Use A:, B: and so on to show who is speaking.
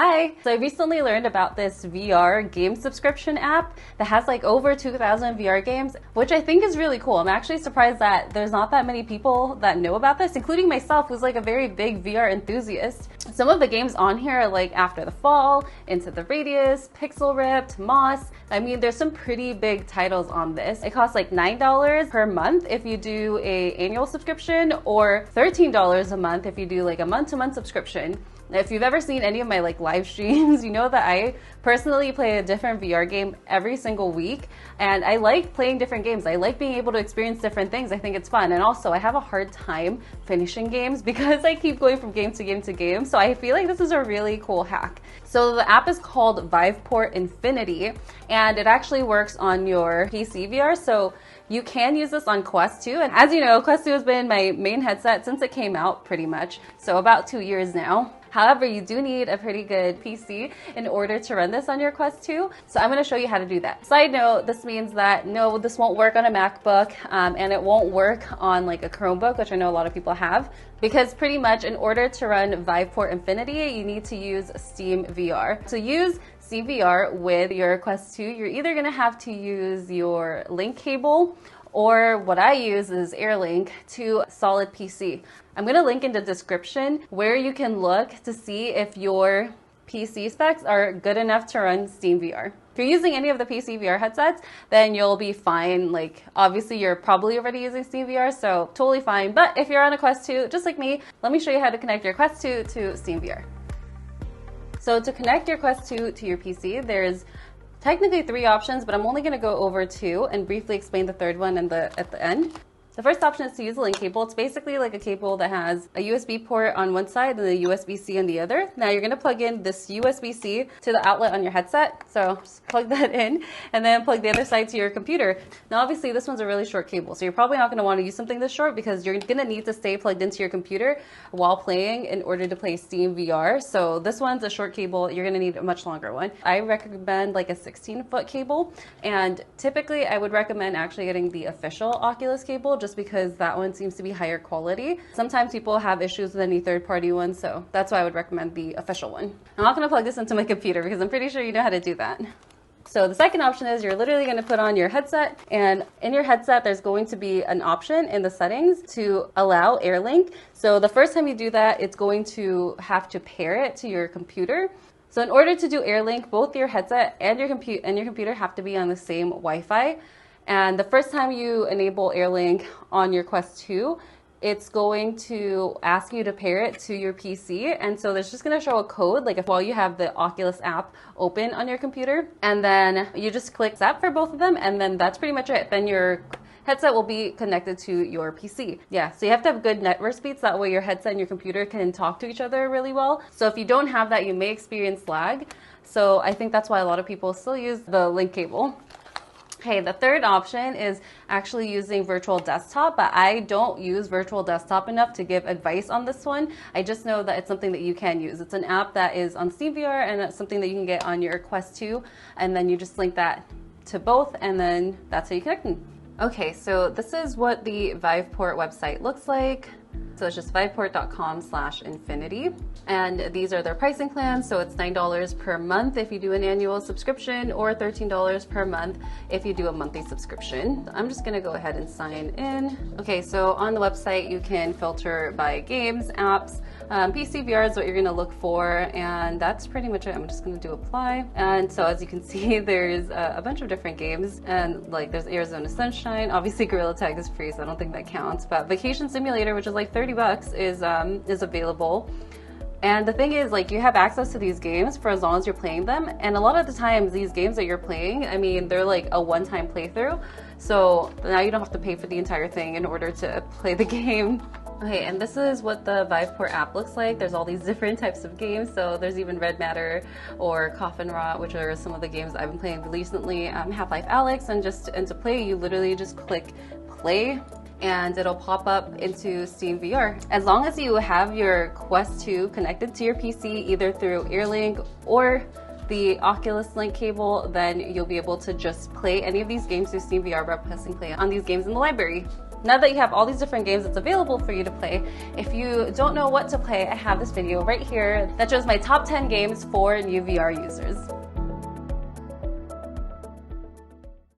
A: Hi! So I recently learned about this VR game subscription app that has like over 2,000 VR games, which I think is really cool. I'm actually surprised that there's not that many people that know about this, including myself, who's like a very big VR enthusiast. Some of the games on here are like After the Fall, Into the Radius, Pixel Ripped, Moss. I mean, there's some pretty big titles on this. It costs like $9 per month if you do an annual subscription, or $13 a month if you do like a month-to-month subscription. If you've ever seen any of my like live streams, you know that I personally play a different VR game every single week, and I like playing different games. I like being able to experience different things. I think it's fun, and also I have a hard time finishing games because I keep going from game to game to game, so I feel like this is a really cool hack. So the app is called Viveport Infinity, and it actually works on your PC VR, so you can use this on Quest 2, and as you know, Quest 2 has been my main headset since it came out pretty much, so about 2 years now. However, you do need a pretty good PC in order to run this on your Quest 2, so I'm going to show you how to do that. Side note, this means that no, this won't work on a MacBook, and it won't work on like a Chromebook, which I know a lot of people have, because pretty much in order to run Viveport Infinity, you need to use Steam VR. To use Steam VR with your Quest 2, you're either going to have to use your link cable, or what I use is AirLink to solid PC. I'm going to link in the description where you can look to see if your PC specs are good enough to run Steam VR. If you're using any of the PC VR headsets, then you'll be fine. Like, obviously you're probably already using Steam VR, so totally fine. But if you're on a Quest 2, just like me, let me show you how to connect your Quest 2 to Steam VR. So to connect your Quest 2 to your PC, there's technically 3 options, but I'm only going to go over 2 and briefly explain the third one at the end. The first option is to use a link cable. It's basically like a cable that has a USB port on one side and a USB-C on the other. Now you're going to plug in this USB-C to the outlet on your headset. So just plug that in and then plug the other side to your computer. Now obviously this one's a really short cable, so you're probably not going to want to use something this short because you're going to need to stay plugged into your computer while playing in order to play Steam VR. So this one's a short cable. You're going to need a much longer one. I recommend like a 16-foot cable, and typically I would recommend actually getting the official Oculus cable, just because that one seems to be higher quality. Sometimes people have issues with any third-party ones, so that's why I would recommend the official one. I'm not going to plug this into my computer because I'm pretty sure you know how to do that. So the second option is you're literally going to put on your headset, and in your headset there's going to be an option in the settings to allow AirLink. So the first time you do that, it's going to have to pair it to your computer. So in order to do AirLink, both your headset and your computer have to be on the same Wi-Fi. And the first time you enable AirLink on your Quest 2, it's going to ask you to pair it to your PC. And so there's just going to show a code, like while you have the Oculus app open on your computer. And then you just click accept for both of them. And then that's pretty much it. Then your headset will be connected to your PC. Yeah, so you have to have good network speeds. That way your headset and your computer can talk to each other really well. So if you don't have that, you may experience lag. So I think that's why a lot of people still use the link cable. Okay, the third option is actually using virtual desktop, but I don't use virtual desktop enough to give advice on this one. I just know that it's something that you can use. It's an app that is on Steam VR, and it's something that you can get on your Quest 2, and then you just link that to both, and then that's how you connect them. Okay, so this is what the Viveport website looks like. So it's just viveport.com/infinity. And these are their pricing plans. So it's $9 per month if you do an annual subscription, or $13 per month if you do a monthly subscription. I'm just gonna go ahead and sign in. Okay, so on the website, you can filter by games, apps, PC VR is what you're gonna look for, and that's pretty much it. I'm just gonna do apply. And so as you can see, there's a bunch of different games, and like there's Arizona Sunshine. Obviously Gorilla Tag is free, so I don't think that counts, but Vacation Simulator, which is like $30, is available. And the thing is, like, you have access to these games for as long as you're playing them, and a lot of the times these games that you're playing, I mean, they're like a one-time playthrough, so now you don't have to pay for the entire thing in order to play the game. Okay, and this is what the Viveport app looks like. There's all these different types of games, so there's even Red Matter or Coffin Rot, which are some of the games I've been playing recently. Half-Life Alyx, and to play, you literally just click play, and it'll pop up into Steam VR. As long as you have your Quest 2 connected to your PC, either through AirLink or the Oculus Link cable, then you'll be able to just play any of these games through Steam VR by pressing play on these games in the library. Now that you have all these different games that's available for you to play, if you don't know what to play, I have this video right here that shows my top 10 games for new VR users.